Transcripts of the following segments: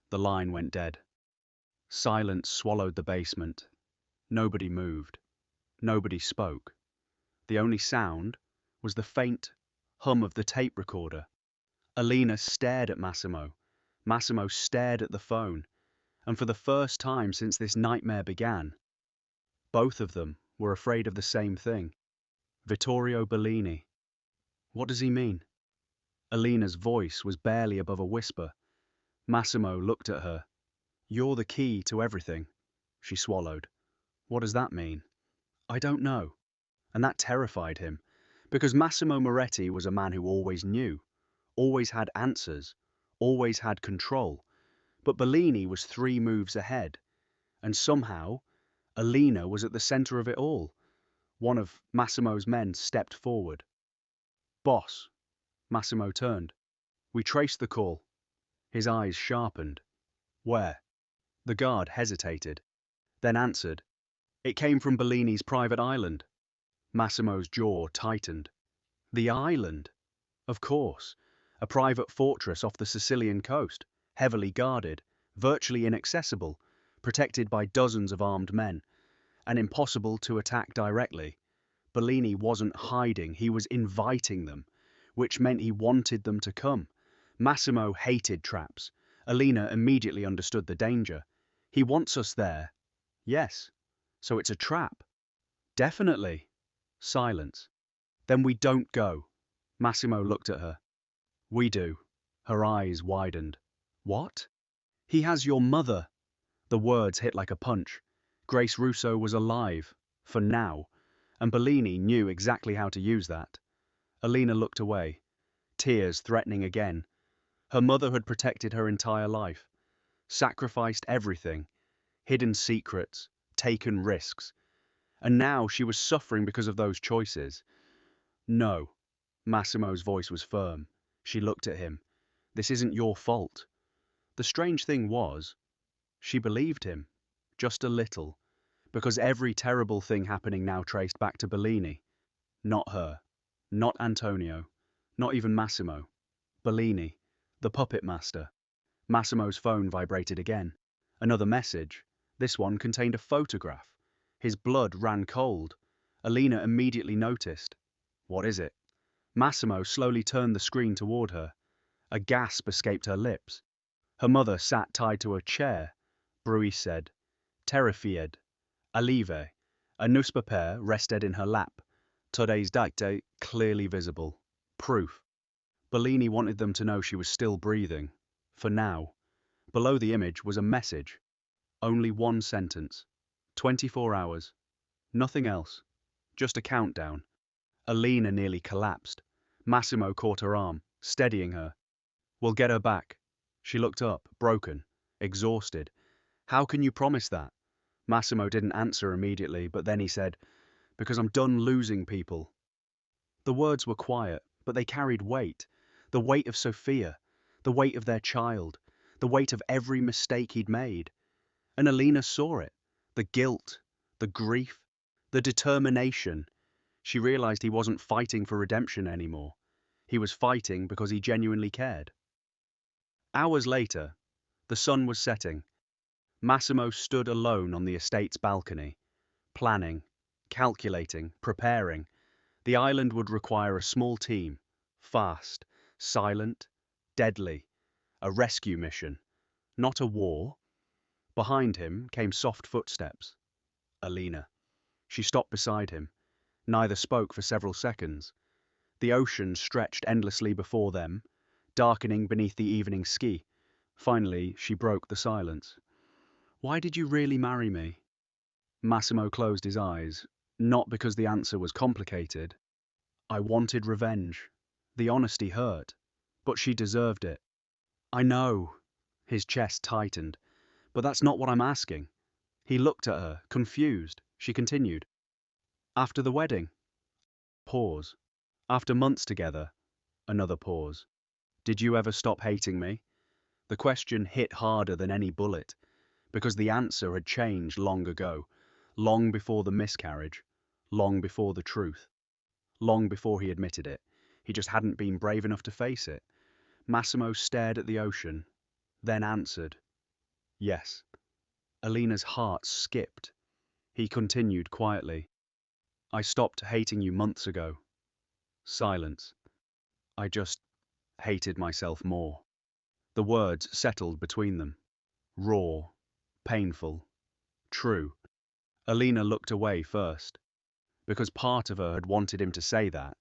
The line went dead. Silence swallowed the basement. Nobody moved. Nobody spoke. The only sound was the faint hum of the tape recorder. Alina stared at Massimo. Massimo stared at the phone. And for the first time since this nightmare began, both of them were afraid of the same thing. Vittorio Bellini. What does he mean? Alina's voice was barely above a whisper. Massimo looked at her. You're the key to everything. She swallowed. What does that mean? I don't know. And that terrified him, because Massimo Moretti was a man who always knew, always had answers, always had control. But Bellini was 3 moves ahead. And somehow, Alina was at the center of it all. One of Massimo's men stepped forward. Boss. Massimo turned. We traced the call. His eyes sharpened. Where? The guard hesitated, then answered. It came from Bellini's private island. Massimo's jaw tightened. The island? Of course. A private fortress off the Sicilian coast, heavily guarded, virtually inaccessible, protected by dozens of armed men, and impossible to attack directly. Bellini wasn't hiding, he was inviting them, which meant he wanted them to come. Massimo hated traps. Alina immediately understood the danger. He wants us there. Yes. So it's a trap. Definitely. Silence. Then we don't go. Massimo looked at her. We do. Her eyes widened. What? He has your mother. The words hit like a punch. Grace Russo was alive, for now, and Bellini knew exactly how to use that. Alina looked away, tears threatening again. Her mother had protected her entire life, sacrificed everything, hidden secrets, taken risks, and now she was suffering because of those choices. No. Massimo's voice was firm. She looked at him. This isn't your fault. The strange thing was, she believed him, just a little, because every terrible thing happening now traced back to Bellini. Not her, not Antonio, not even Massimo. Bellini, the puppet master. Massimo's phone vibrated again. Another message. This one contained a photograph. His blood ran cold. Alina immediately noticed. What is it? Massimo slowly turned the screen toward her. A gasp escaped her lips. Her mother sat tied to a chair. Bruis said, Terrified. Alive. A newspaper rested in her lap. Today's date clearly visible. Proof. Bellini wanted them to know she was still breathing. For now. Below the image was a message. Only one sentence. 24 hours. Nothing else. Just a countdown. Alina nearly collapsed. Massimo caught her arm, steadying her. We'll get her back. She looked up, broken, exhausted. How can you promise that? Massimo didn't answer immediately, but then he said, Because I'm done losing people. The words were quiet, but they carried weight. The weight of Sophia, the weight of their child, the weight of every mistake he'd made. And Alina saw it. The guilt, the grief, the determination. She realized he wasn't fighting for redemption anymore. He was fighting because he genuinely cared. Hours later, the sun was setting. Massimo stood alone on the estate's balcony, planning, calculating, preparing. The island would require a small team, fast, silent, deadly, a rescue mission, not a war. Behind him came soft footsteps. Alina. She stopped beside him. Neither spoke for several seconds. The ocean stretched endlessly before them, darkening beneath the evening ski. Finally, she broke the silence. Why did you really marry me? Massimo closed his eyes, not because the answer was complicated. I wanted revenge. The honesty hurt, but she deserved it. I know. His chest tightened. But that's not what I'm asking. He looked at her, confused. She continued. After the wedding. Pause. After months together. Another pause. Did you ever stop hating me? The question hit harder than any bullet, because the answer had changed long ago, long before the miscarriage, long before the truth, long before he admitted it. He just hadn't been brave enough to face it. Massimo stared at the ocean, then answered. Yes. Alina's heart skipped. He continued quietly. I stopped hating you months ago. Silence. I just hated myself more. The words settled between them. Raw, painful, true. Alina looked away first, because part of her had wanted him to say that,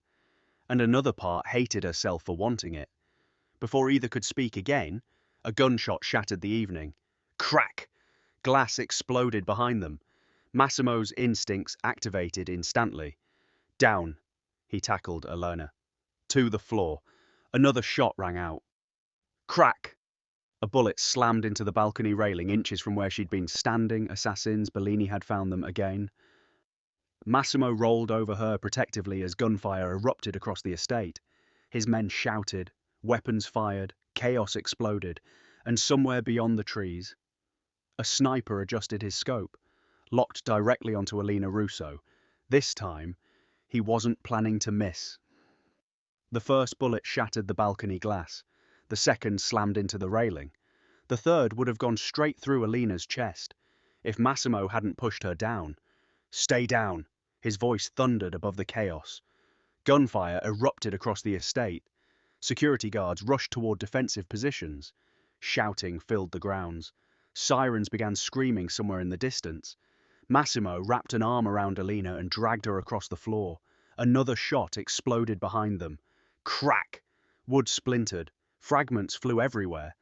and another part hated herself for wanting it. Before either could speak again, a gunshot shattered the evening. Crack! Glass exploded behind them. Massimo's instincts activated instantly. Down, he tackled Alina. To the floor. Another shot rang out. Crack! A bullet slammed into the balcony railing inches from where she'd been standing. Assassins, Bellini had found them again. Massimo rolled over her protectively as gunfire erupted across the estate. His men shouted, weapons fired, chaos exploded, and somewhere beyond the trees, a sniper adjusted his scope, locked directly onto Alina Russo. This time, he wasn't planning to miss. The first bullet shattered the balcony glass. The second slammed into the railing. The third would have gone straight through Alina's chest, if Massimo hadn't pushed her down. Stay down, his voice thundered above the chaos. Gunfire erupted across the estate. Security guards rushed toward defensive positions. Shouting filled the grounds. Sirens began screaming somewhere in the distance. Massimo wrapped an arm around Alina and dragged her across the floor. Another shot exploded behind them. Crack! Wood splintered. Fragments flew everywhere.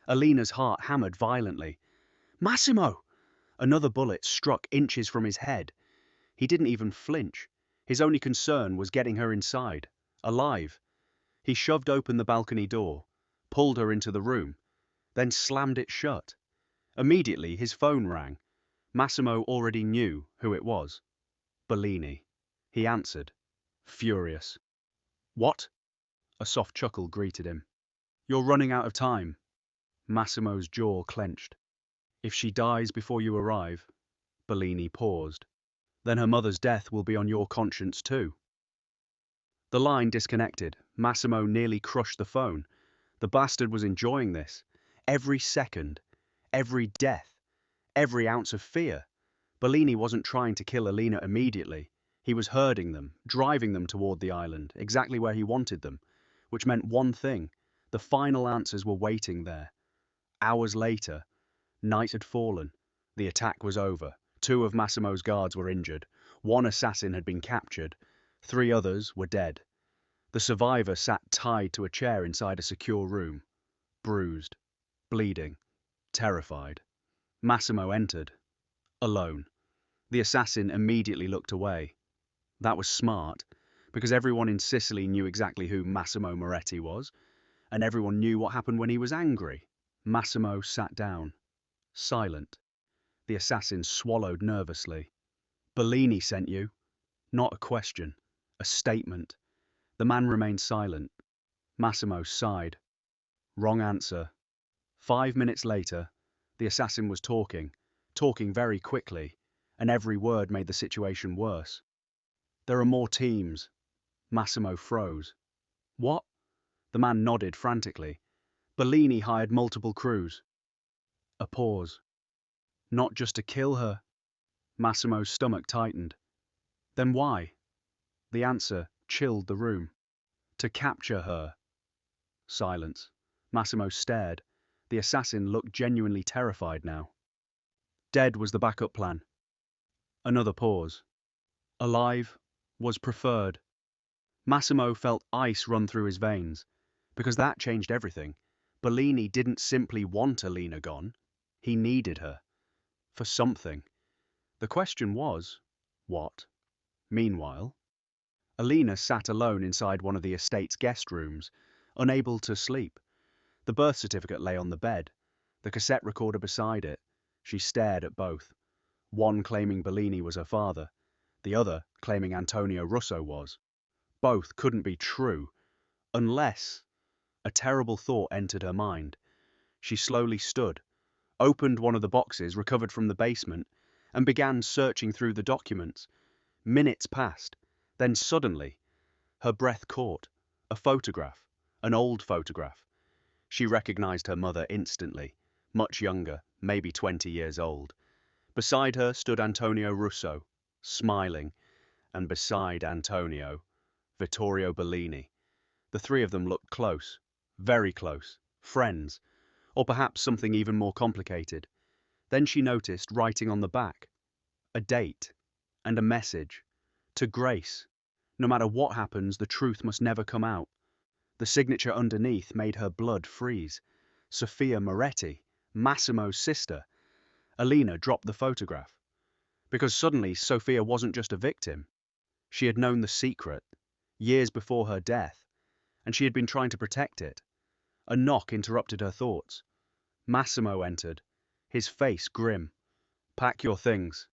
Alina's heart hammered violently. Massimo! Another bullet struck inches from his head. He didn't even flinch. His only concern was getting her inside, alive. He shoved open the balcony door, pulled her into the room, then slammed it shut. Immediately, his phone rang. Massimo already knew who it was. Bellini. He answered, furious. What? A soft chuckle greeted him. You're running out of time. Massimo's jaw clenched. If she dies before you arrive, Bellini paused, then her mother's death will be on your conscience too. The line disconnected. Massimo nearly crushed the phone. The bastard was enjoying this. Every second, every death, every ounce of fear. Bellini wasn't trying to kill Alina immediately. He was herding them, driving them toward the island, exactly where he wanted them, which meant one thing. The final answers were waiting there. Hours later, night had fallen. The attack was over. 2 of Massimo's guards were injured. 1 assassin had been captured. 3 others were dead. The survivor sat tied to a chair inside a secure room, bruised, bleeding, terrified. Massimo entered, alone. The assassin immediately looked away. That was smart, because everyone in Sicily knew exactly who Massimo Moretti was, and everyone knew what happened when he was angry. Massimo sat down, silent. The assassin swallowed nervously. Bellini sent you. Not a question, a statement. The man remained silent. Massimo sighed. Wrong answer. 5 minutes later, the assassin was talking very quickly, and every word made the situation worse. There are more teams. Massimo froze. What? The man nodded frantically. Bellini hired multiple crews. A pause. Not just to kill her. Massimo's stomach tightened. Then why? The answer chilled the room. To capture her. Silence. Massimo stared. The assassin looked genuinely terrified now. Dead was the backup plan. Another pause. Alive was preferred. Massimo felt ice run through his veins, because that changed everything. Bellini didn't simply want Alina gone. He needed her. For something. The question was, what? Meanwhile, Alina sat alone inside one of the estate's guest rooms, unable to sleep. The birth certificate lay on the bed, the cassette recorder beside it. She stared at both, one claiming Bellini was her father, the other claiming Antonio Russo was. Both couldn't be true, unless... A terrible thought entered her mind. She slowly stood, opened one of the boxes recovered from the basement, and began searching through the documents. Minutes passed, then suddenly, her breath caught. A photograph, an old photograph. She recognized her mother instantly, much younger, maybe 20 years old. Beside her stood Antonio Russo, smiling, and beside Antonio, Vittorio Bellini. The three of them looked close, very close, friends, or perhaps something even more complicated. Then she noticed writing on the back, a date, and a message. To Grace. No matter what happens, the truth must never come out. The signature underneath made her blood freeze. Sophia Moretti, Massimo's sister. Alina dropped the photograph. Because suddenly Sophia wasn't just a victim. She had known the secret, years before her death, and she had been trying to protect it. A knock interrupted her thoughts. Massimo entered, his face grim. "Pack your things."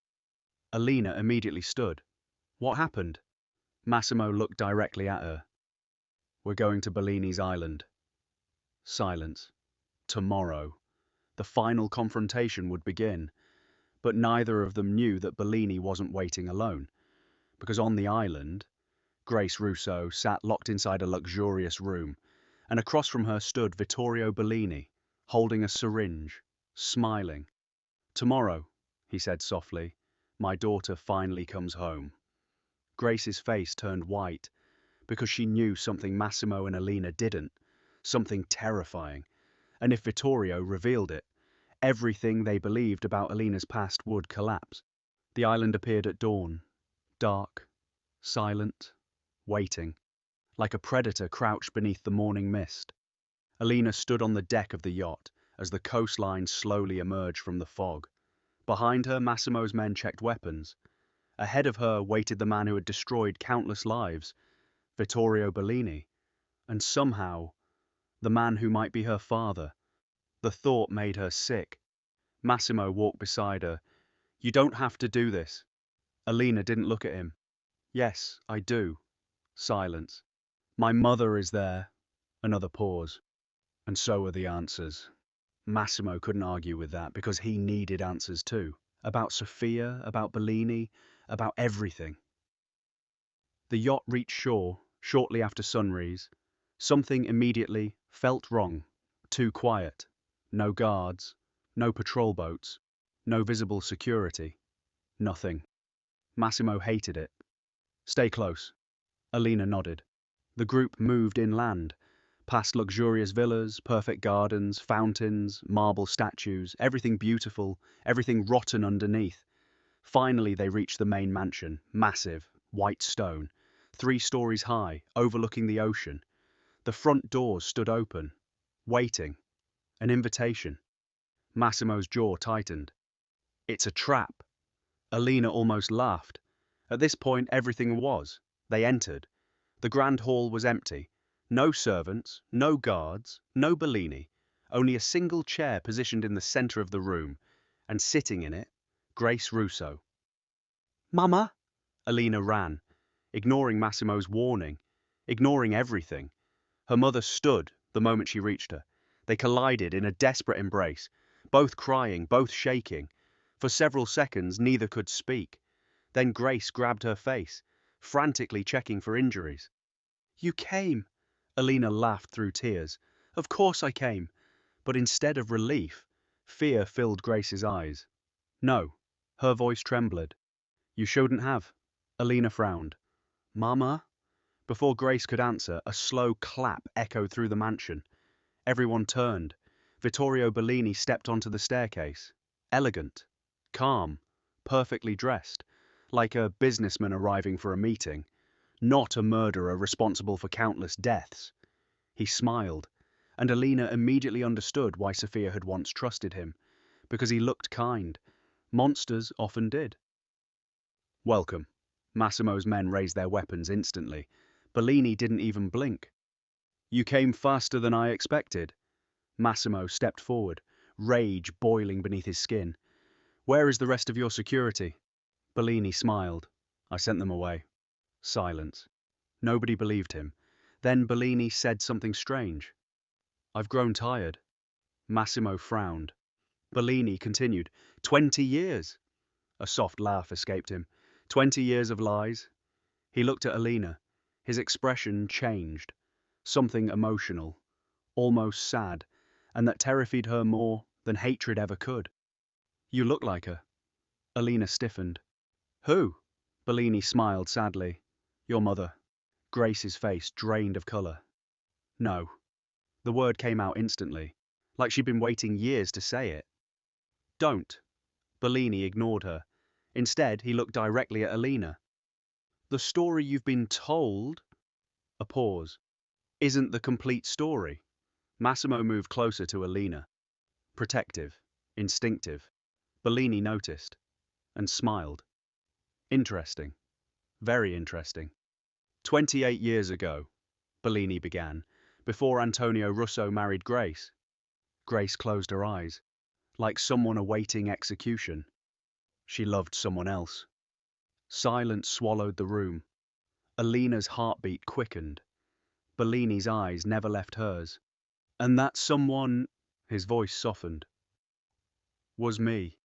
Alina immediately stood. What happened? Massimo looked directly at her. "We're going to Bellini's island." Silence. Tomorrow. The final confrontation would begin. But neither of them knew that Bellini wasn't waiting alone. Because on the island, Grace Russo sat locked inside a luxurious room, and across from her stood Vittorio Bellini, holding a syringe, smiling. "Tomorrow," he said softly, "my daughter finally comes home." Grace's face turned white, because she knew something Massimo and Alina didn't, something terrifying. And if Vittorio revealed it, everything they believed about Alina's past would collapse. The island appeared at dawn, dark, silent, waiting, like a predator crouched beneath the morning mist. Alina stood on the deck of the yacht as the coastline slowly emerged from the fog. Behind her, Massimo's men checked weapons. Ahead of her waited the man who had destroyed countless lives, Vittorio Bellini, and somehow, the man who might be her father. The thought made her sick. Massimo walked beside her. "You don't have to do this." Alina didn't look at him. "Yes, I do." Silence. "My mother is there." Another pause. "And so are the answers." Massimo couldn't argue with that because he needed answers too. About Sophia, about Bellini, about everything. The yacht reached shore shortly after sunrise. Something immediately felt wrong. Too quiet. No guards. No patrol boats. No visible security. Nothing. Massimo hated it. "Stay close." Alina nodded. The group moved inland, past luxurious villas, perfect gardens, fountains, marble statues, everything beautiful, everything rotten underneath. Finally they reached the main mansion, massive, white stone, 3 stories high, overlooking the ocean. The front doors stood open, waiting. An invitation. Massimo's jaw tightened. "It's a trap." Alina almost laughed. At this point everything was. They entered. The grand hall was empty. No servants, no guards, no Bellini. Only a single chair positioned in the center of the room, and sitting in it, Grace Russo. "Mama!" Alina ran, ignoring Massimo's warning, ignoring everything. Her mother stood the moment she reached her. They collided in a desperate embrace, both crying, both shaking. For several seconds, neither could speak. Then Grace grabbed her face, frantically checking for injuries. "You came!" Alina laughed through tears. "Of course I came." But instead of relief, fear filled Grace's eyes. "No." Her voice trembled. "You shouldn't have." Alina frowned. "Mama?" Before Grace could answer, a slow clap echoed through the mansion. Everyone turned. Vittorio Bellini stepped onto the staircase. Elegant, calm, perfectly dressed, like a businessman arriving for a meeting, not a murderer responsible for countless deaths. He smiled, and Alina immediately understood why Sophia had once trusted him, because he looked kind. Monsters often did. "Welcome." Massimo's men raised their weapons instantly. Bellini didn't even blink. "You came faster than I expected." Massimo stepped forward, rage boiling beneath his skin. "Where is the rest of your security?" Bellini smiled. "I sent them away." Silence. Nobody believed him. Then Bellini said something strange. "I've grown tired." Massimo frowned. Bellini continued. 20 years. A soft laugh escaped him. 20 years of lies. He looked at Alina. His expression changed. Something emotional, almost sad, and that terrified her more than hatred ever could. You look like her. Alina stiffened. Who? Bellini smiled sadly. Your mother. Grace's face drained of colour. No. The word came out instantly, like she'd been waiting years to say it. Don't. Bellini ignored her. Instead, he looked directly at Alina. The story you've been told, a pause, isn't the complete story. Massimo moved closer to Alina. Protective, instinctive. Bellini noticed, and smiled. Interesting. Very interesting. 28 years ago, Bellini began, before Antonio Russo married Grace. Grace closed her eyes, like someone awaiting execution. She loved someone else. Silence swallowed the room. Alina's heartbeat quickened. Bellini's eyes never left hers. And that someone, his voice softened, was me.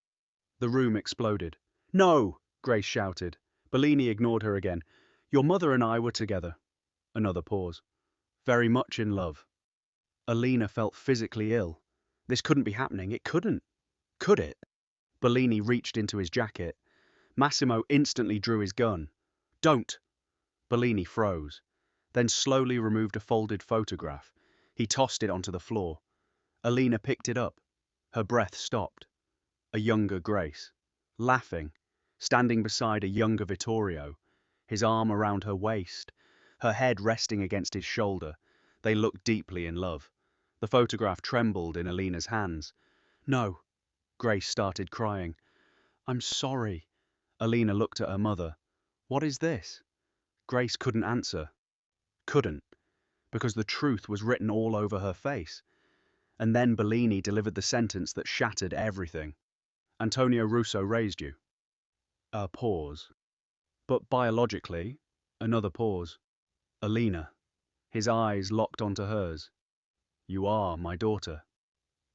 The room exploded. No! Grace shouted. Bellini ignored her again. Your mother and I were together. Another pause. Very much in love. Alina felt physically ill. This couldn't be happening. It couldn't. Could it? Bellini reached into his jacket. Massimo instantly drew his gun. Don't! Bellini froze, then slowly removed a folded photograph. He tossed it onto the floor. Alina picked it up. Her breath stopped. A younger Grace, laughing, standing beside a younger Vittorio, his arm around her waist, her head resting against his shoulder. They looked deeply in love. The photograph trembled in Alina's hands. No. Grace started crying. I'm sorry. Alina looked at her mother. What is this? Grace couldn't answer. Couldn't, because the truth was written all over her face. And then Bellini delivered the sentence that shattered everything. Antonio Russo raised you. A pause. But biologically, another pause. Alina. His eyes locked onto hers. You are my daughter.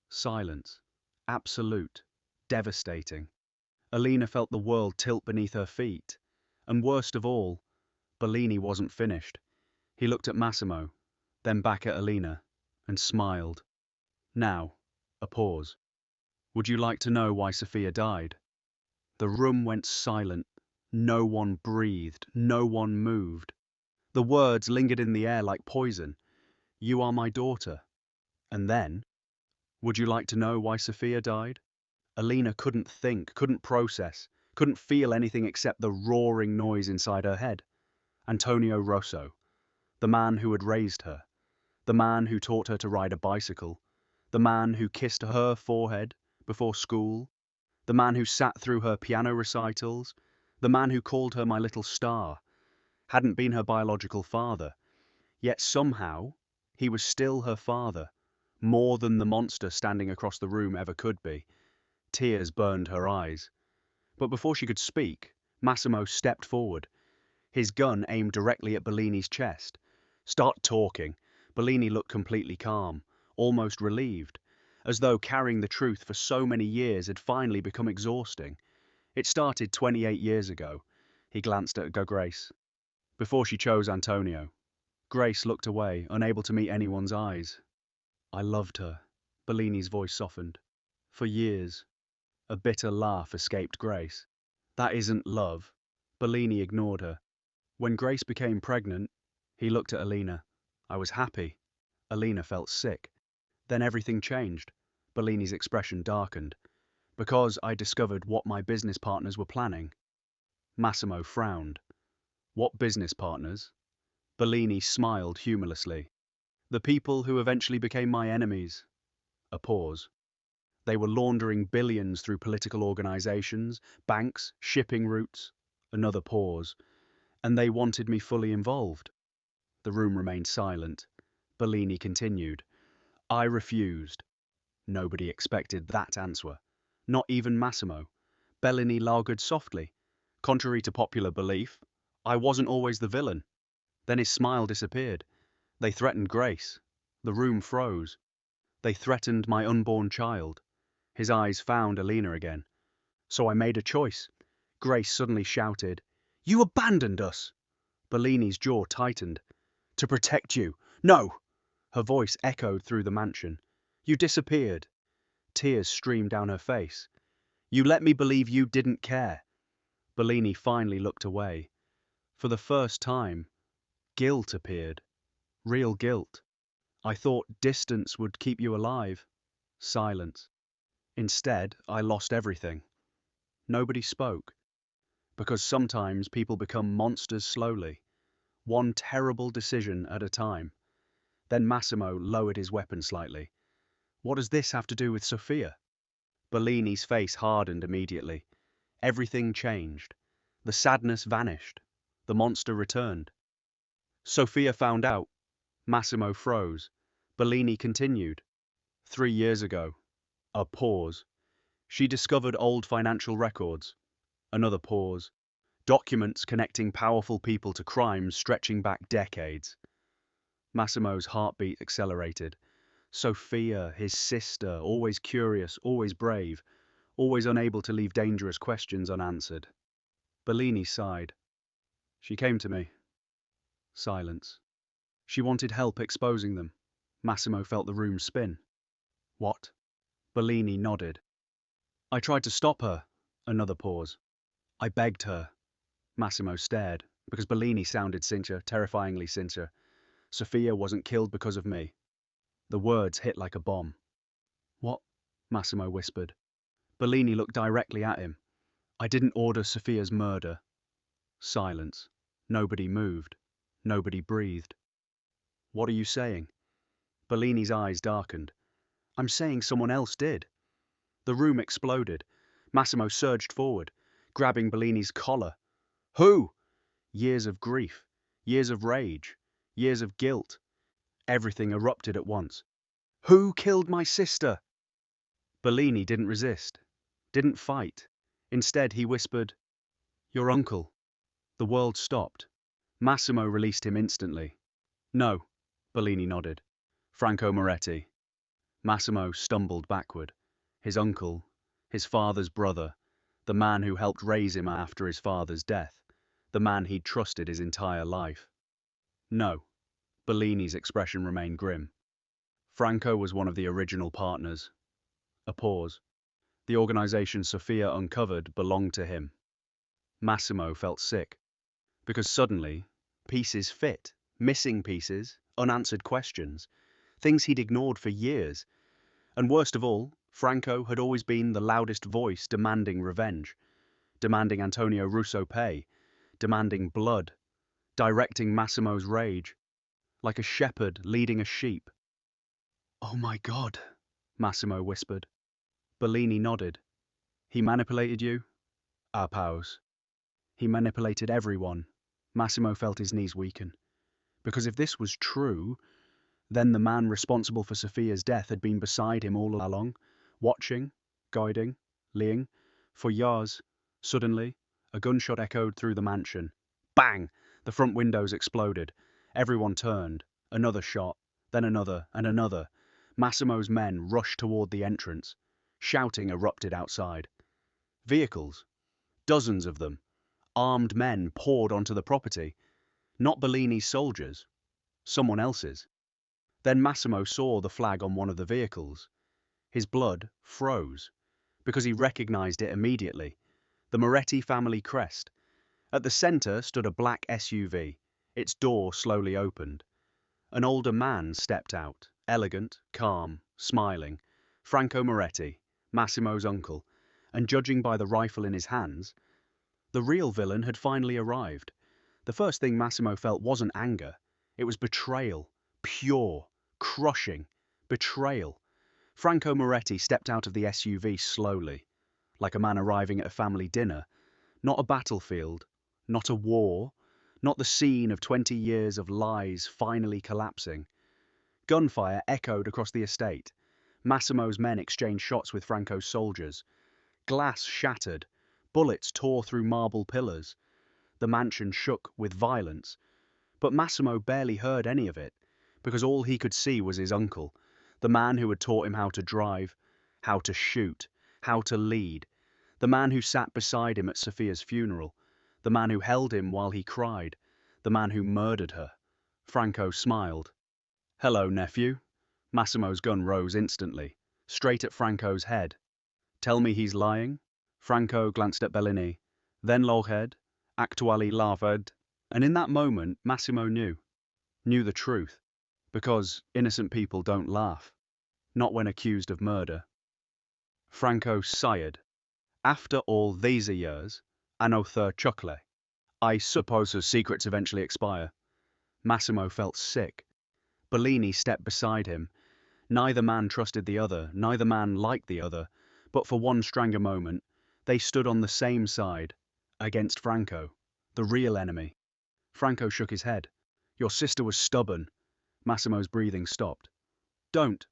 Silence. Absolute. Devastating. Alina felt the world tilt beneath her feet. And worst of all, Bellini wasn't finished. He looked at Massimo, then back at Alina, and smiled. Now, a pause. Would you like to know why Sophia died? The room went silent. No one breathed. No one moved. The words lingered in the air like poison. You are my daughter. And then, would you like to know why Sophia died? Alina couldn't think, couldn't process, couldn't feel anything except the roaring noise inside her head. Antonio Rosso, the man who had raised her, the man who taught her to ride a bicycle, the man who kissed her forehead before school, the man who sat through her piano recitals, the man who called her my little star, hadn't been her biological father, yet somehow he was still her father, more than the monster standing across the room ever could be. Tears burned her eyes. But before she could speak, Massimo stepped forward, his gun aimed directly at Bellini's chest. Start talking. Bellini looked completely calm, almost relieved, as though carrying the truth for so many years had finally become exhausting. It started 28 years ago. He glanced at Grace. Before she chose Antonio. Grace looked away, unable to meet anyone's eyes. I loved her. Bellini's voice softened. For years. A bitter laugh escaped Grace. That isn't love. Bellini ignored her. When Grace became pregnant, he looked at Alina. I was happy. Alina felt sick. Then everything changed. Bellini's expression darkened. Because I discovered what my business partners were planning. Massimo frowned. What business partners? Bellini smiled humorlessly. The people who eventually became my enemies. A pause. They were laundering billions through political organizations, banks, shipping routes. Another pause. And they wanted me fully involved. The room remained silent. Bellini continued. I refused. Nobody expected that answer. Not even Massimo. Bellini largoed softly. Contrary to popular belief, I wasn't always the villain. Then his smile disappeared. They threatened Grace. The room froze. They threatened my unborn child. His eyes found Alina again. So I made a choice. Grace suddenly shouted, You abandoned us! Bellini's jaw tightened. To protect you. No! Her voice echoed through the mansion. You disappeared. Tears streamed down her face. You let me believe you didn't care. Bellini finally looked away. For the first time, guilt appeared. Real guilt. I thought distance would keep you alive. Silence. Instead, I lost everything. Nobody spoke. Because sometimes people become monsters slowly, one terrible decision at a time. Then Massimo lowered his weapon slightly. What does this have to do with Sophia? Bellini's face hardened immediately. Everything changed. The sadness vanished. The monster returned. Sophia found out. Massimo froze. Bellini continued. 3 years ago. A pause. She discovered old financial records. Another pause. Documents connecting powerful people to crimes stretching back decades. Massimo's heartbeat accelerated. Sophia, his sister, always curious, always brave, always unable to leave dangerous questions unanswered. Bellini sighed. She came to me. Silence. She wanted help exposing them. Massimo felt the room spin. What? Bellini nodded. I tried to stop her. Another pause. I begged her. Massimo stared, because Bellini sounded sincere, terrifyingly sincere. Sophia wasn't killed because of me. The words hit like a bomb. What? Massimo whispered. Bellini looked directly at him. I didn't order Sophia's murder. Silence. Nobody moved. Nobody breathed. What are you saying? Bellini's eyes darkened. I'm saying someone else did. The room exploded. Massimo surged forward, grabbing Bellini's collar. Who? Years of grief, years of rage, years of guilt. Everything erupted at once. Who killed my sister? Bellini didn't resist, didn't fight. Instead, he whispered, Your uncle. The world stopped. Massimo released him instantly. No, Bellini nodded. Franco Moretti. Massimo stumbled backward. His uncle, his father's brother, the man who helped raise him after his father's death, the man he'd trusted his entire life. No. Bellini's expression remained grim. Franco was one of the original partners. A pause. The organization Sophia uncovered belonged to him. Massimo felt sick. Because suddenly, pieces fit. Missing pieces, unanswered questions, things he'd ignored for years. And worst of all, Franco had always been the loudest voice demanding revenge, demanding Antonio Russo pay, demanding blood, directing Massimo's rage, like a shepherd leading a sheep. Oh my God, Massimo whispered. Bellini nodded. He manipulated you? A pause. He manipulated everyone. Massimo felt his knees weaken. Because if this was true, then the man responsible for Sophia's death had been beside him all along, watching, guiding, leading. For years, suddenly, a gunshot echoed through the mansion. Bang! The front windows exploded. Everyone turned. Another shot, then another, and another. Massimo's men rushed toward the entrance. Shouting erupted outside. Vehicles, dozens of them, armed men poured onto the property. Not Bellini's soldiers, someone else's. Then Massimo saw the flag on one of the vehicles. His blood froze, because he recognized it immediately. The Moretti family crest. At the center stood a black SUV. Its door slowly opened. An older man stepped out, elegant, calm, smiling. Franco Moretti, Massimo's uncle, and judging by the rifle in his hands, the real villain had finally arrived. The first thing Massimo felt wasn't anger. It was betrayal. Pure, crushing betrayal. Franco Moretti stepped out of the SUV slowly, like a man arriving at a family dinner. Not a battlefield, not a war, not the scene of 20 years of lies finally collapsing. Gunfire echoed across the estate. Massimo's men exchanged shots with Franco's soldiers. Glass shattered. Bullets tore through marble pillars. The mansion shook with violence. But Massimo barely heard any of it, because all he could see was his uncle, the man who had taught him how to drive, how to shoot, how to lead, the man who sat beside him at Sophia's funeral, the man who held him while he cried, the man who murdered her. Franco smiled. Hello, nephew. Massimo's gun rose instantly. straight at Franco's head. Tell me he's lying? Franco glanced at Bellini, then Loghead, actually laughed, and in that moment Massimo knew the truth, because innocent people don't laugh, not when accused of murder. Franco sighed. After all these years, another chuckle. I suppose her secrets eventually expire. Massimo felt sick. Bellini stepped beside him. Neither man trusted the other, neither man liked the other, but for one stranger moment, they stood on the same side, against Franco, the real enemy. Franco shook his head. Your sister was stubborn. Massimo's breathing stopped. Don't.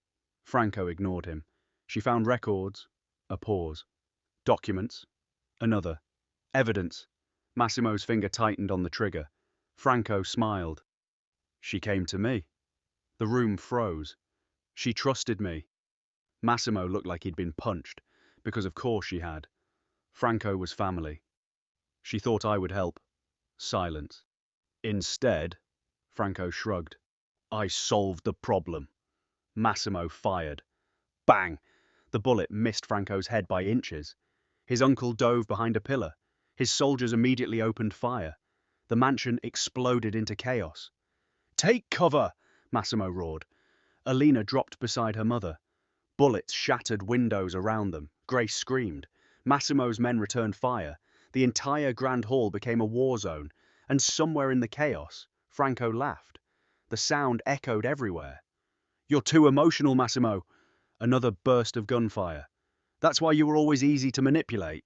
Franco ignored him. She found records. A pause. Documents. Another. Evidence. Massimo's finger tightened on the trigger. Franco smiled. She came to me. The room froze. She trusted me. Massimo looked like he'd been punched, because of course she had. Franco was family. She thought I would help. Silence. Instead, Franco shrugged. I solved the problem. Massimo fired. Bang! The bullet missed Franco's head by inches. His uncle dove behind a pillar. His soldiers immediately opened fire. The mansion exploded into chaos. Take cover! Massimo roared. Alina dropped beside her mother. Bullets shattered windows around them. Grace screamed. Massimo's men returned fire. The entire grand hall became a war zone, and somewhere in the chaos, Franco laughed. The sound echoed everywhere. You're too emotional, Massimo. Another burst of gunfire. That's why you were always easy to manipulate.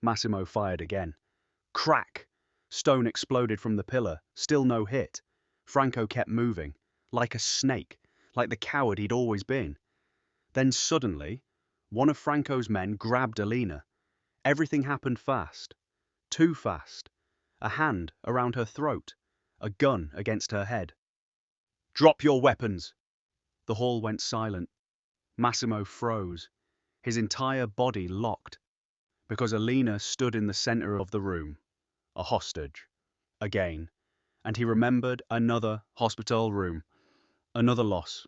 Massimo fired again. Crack! Stone exploded from the pillar. Still no hit. Franco kept moving, like a snake, like the coward he'd always been. Then suddenly, one of Franco's men grabbed Alina. Everything happened fast. Too fast. A hand around her throat. A gun against her head. Drop your weapons! The hall went silent. Massimo froze. His entire body locked. Because Alina stood in the center of the room. A hostage. Again. And he remembered another hospital room. Another loss.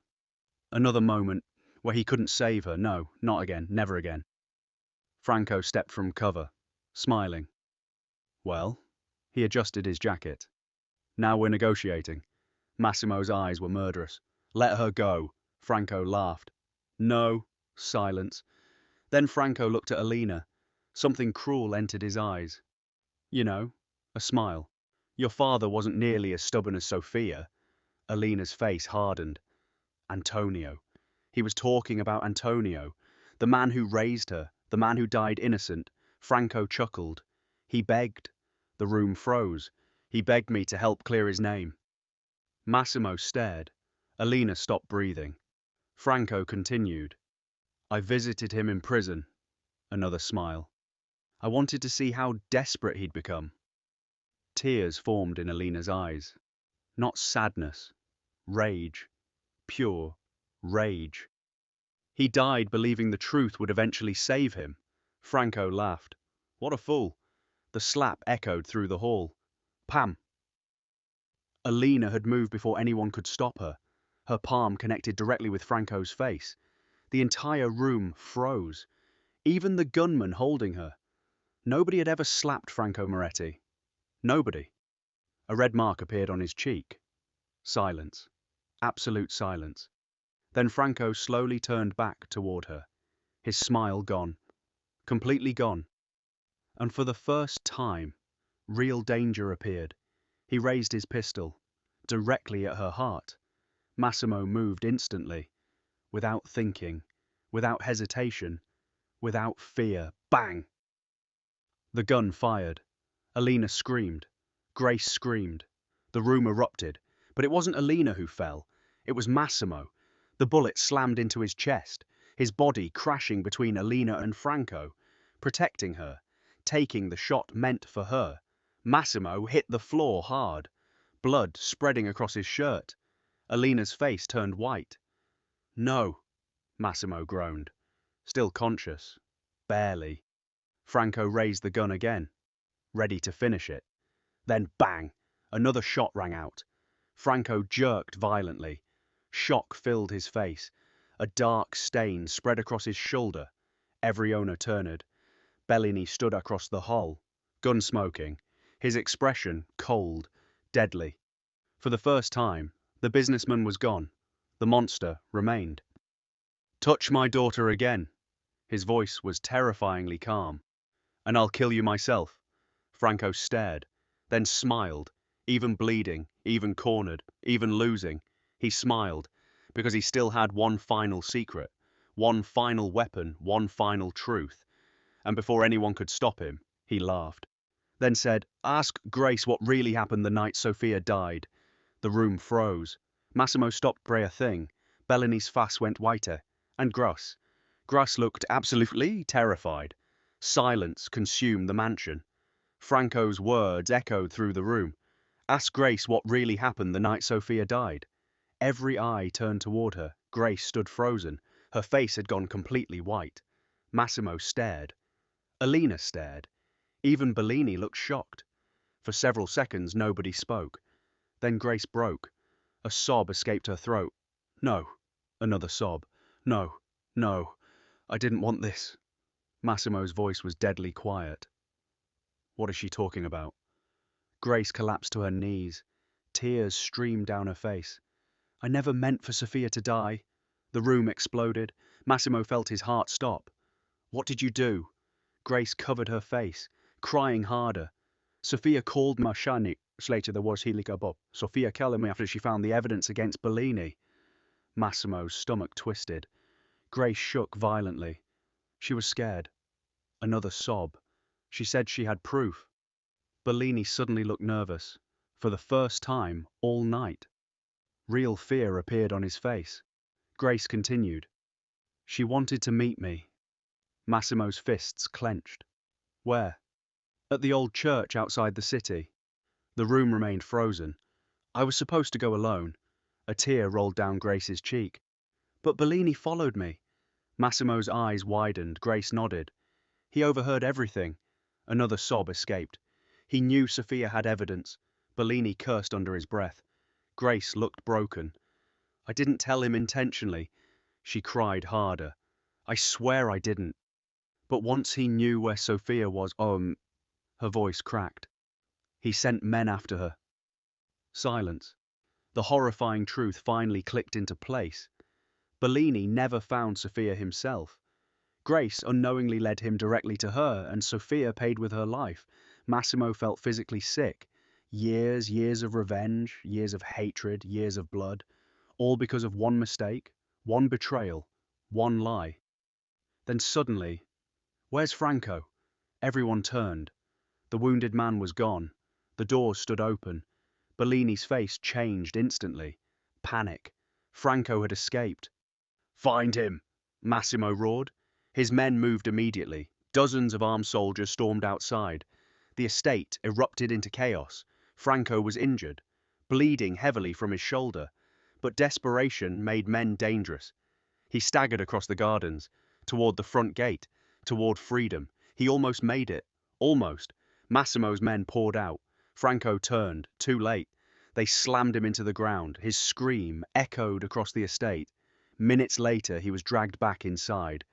Another moment where he couldn't save her. No, not again. Never again. Franco stepped from cover, smiling. Well, he adjusted his jacket. Now we're negotiating. Massimo's eyes were murderous. Let her go. Franco laughed. No. Silence. Then Franco looked at Alina. Something cruel entered his eyes. You know, a smile. Your father wasn't nearly as stubborn as Sophia. Alina's face hardened. Antonio. He was talking about Antonio, the man who raised her, the man who died innocent. Franco chuckled. He begged. The room froze. He begged me to help clear his name. Massimo stared. Alina stopped breathing. Franco continued. I visited him in prison. Another smile. I wanted to see how desperate he'd become. Tears formed in Alina's eyes. Not sadness. Rage. Pure rage. He died believing the truth would eventually save him. Franco laughed. What a fool. The slap echoed through the hall. Pam. Alina had moved before anyone could stop her. Her palm connected directly with Franco's face. The entire room froze. Even the gunman holding her. Nobody had ever slapped Franco Moretti. Nobody. A red mark appeared on his cheek. Silence. Absolute silence. Then Franco slowly turned back toward her. His smile gone. Completely gone. And for the first time, real danger appeared. He raised his pistol, directly at her heart. Massimo moved instantly, without thinking, without hesitation, without fear. Bang! The gun fired. Alina screamed. Grace screamed. The room erupted. But it wasn't Alina who fell. It was Massimo. The bullet slammed into his chest, his body crashing between Alina and Franco, protecting her, taking the shot meant for her. Massimo hit the floor hard, blood spreading across his shirt. Alina's face turned white. No, Massimo groaned, still conscious, barely. Franco raised the gun again, ready to finish it. Then bang! Another shot rang out. Franco jerked violently. Shock filled his face. A dark stain spread across his shoulder. Every owner turned. Bellini stood across the hall, gun smoking, his expression cold, deadly. For the first time, the businessman was gone. The monster remained. Touch my daughter again. His voice was terrifyingly calm. And I'll kill you myself. Franco stared, then smiled, even bleeding, even cornered, even losing. He smiled, because he still had one final secret, one final weapon, one final truth. And before anyone could stop him, he laughed. Then said, "Ask Grace what really happened the night Sophia died." The room froze. Massimo stopped pray a thing. Bellini's face went whiter. And Gruss. Gruss looked absolutely terrified. Silence consumed the mansion. Franco's words echoed through the room. Ask Grace what really happened the night Sophia died. Every eye turned toward her. Grace stood frozen. Her face had gone completely white. Massimo stared. Alina stared. Even Bellini looked shocked. For several seconds nobody spoke. Then Grace broke. A sob escaped her throat. No. Another sob. No. No. I didn't want this. Massimo's voice was deadly quiet. What is she talking about? Grace collapsed to her knees. Tears streamed down her face. I never meant for Sophia to die. The room exploded. Massimo felt his heart stop. What did you do? Grace covered her face, crying harder. Sophia called Mashani. Later there was Helika Bob. Sophia killed me after she found the evidence against Bellini. Massimo's stomach twisted. Grace shook violently. She was scared. Another sob. She said she had proof. Bellini suddenly looked nervous. For the first time all night. Real fear appeared on his face. Grace continued. She wanted to meet me. Massimo's fists clenched. Where? At the old church outside the city. The room remained frozen. I was supposed to go alone. A tear rolled down Grace's cheek. But Bellini followed me. Massimo's eyes widened. Grace nodded. He overheard everything. Another sob escaped. He knew Sophia had evidence. Bellini cursed under his breath. Grace looked broken. I didn't tell him intentionally. She cried harder. I swear I didn't. But once he knew where Sophia was, her voice cracked. He sent men after her. Silence. The horrifying truth finally clicked into place. Bellini never found Sophia himself. Grace unknowingly led him directly to her, and Sophia paid with her life. Massimo felt physically sick. Years of revenge, years of hatred, years of blood. All because of one mistake, one betrayal, one lie. Then suddenly, where's Franco? Everyone turned. The wounded man was gone. The doors stood open. Bellini's face changed instantly. Panic. Franco had escaped. Find him! Massimo roared. His men moved immediately. Dozens of armed soldiers stormed outside. The estate erupted into chaos. Franco was injured, bleeding heavily from his shoulder. But desperation made men dangerous. He staggered across the gardens, toward the front gate, toward freedom. He almost made it. Almost. Massimo's men poured out. Franco turned, too late. They slammed him into the ground. His scream echoed across the estate. Minutes later, he was dragged back inside.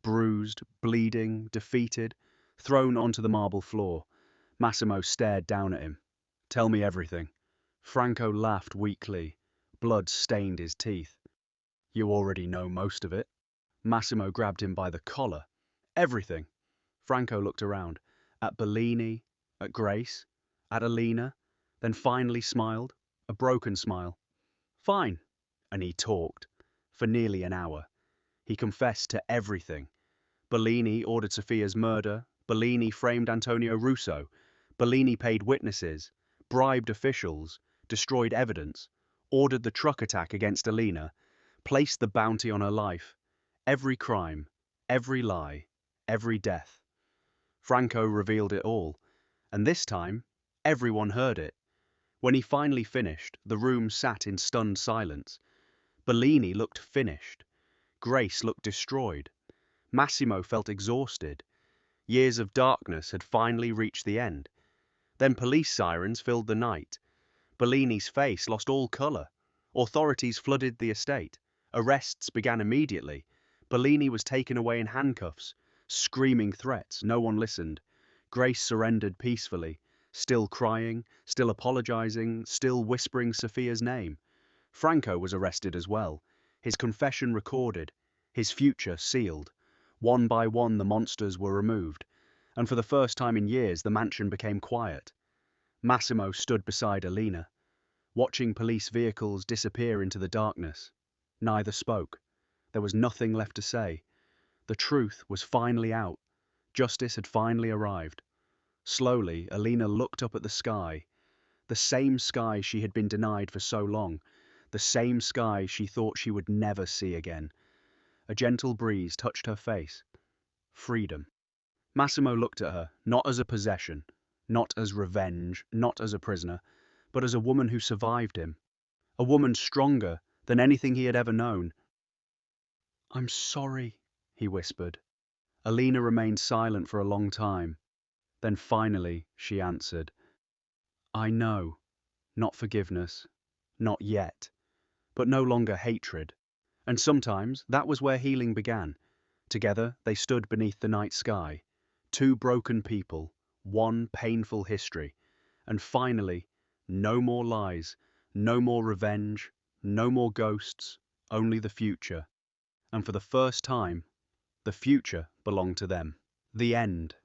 Bruised, bleeding, defeated, thrown onto the marble floor. Massimo stared down at him. Tell me everything. Franco laughed weakly. Blood stained his teeth. You already know most of it. Massimo grabbed him by the collar. Everything. Franco looked around. At Bellini, at Grace, at Alina, then finally smiled. A broken smile. Fine. And he talked. For nearly an hour. He confessed to everything. Bellini ordered Sophia's murder. Bellini framed Antonio Russo. Bellini paid witnesses, bribed officials, destroyed evidence, ordered the truck attack against Alina, placed the bounty on her life. Every crime, every lie, every death. Franco revealed it all, and this time, everyone heard it. When he finally finished, the room sat in stunned silence. Bellini looked finished. Grace looked destroyed. Massimo felt exhausted. Years of darkness had finally reached the end. Then police sirens filled the night. Bellini's face lost all color. Authorities flooded the estate. Arrests began immediately. Bellini was taken away in handcuffs, screaming threats. No one listened. Grace surrendered peacefully, still crying, still apologizing, still whispering Sophia's name. Franco was arrested as well, his confession recorded, his future sealed. One by one the monsters were removed, and for the first time in years the mansion became quiet. Massimo stood beside Alina, watching police vehicles disappear into the darkness. Neither spoke. There was nothing left to say. The truth was finally out. Justice had finally arrived. Slowly, Alina looked up at the sky, the same sky she had been denied for so long, the same sky she thought she would never see again. A gentle breeze touched her face. Freedom. Massimo looked at her, not as a possession, not as revenge, not as a prisoner, but as a woman who survived him. A woman stronger than anything he had ever known. "I'm sorry," he whispered. Alina remained silent for a long time. Then finally she answered, "I know. Not forgiveness. Not yet. But no longer hatred." And sometimes that was where healing began. Together they stood beneath the night sky. Two broken people, one painful history. And finally, no more lies, no more revenge, no more ghosts, only the future. And for the first time, the future belonged to them. The end.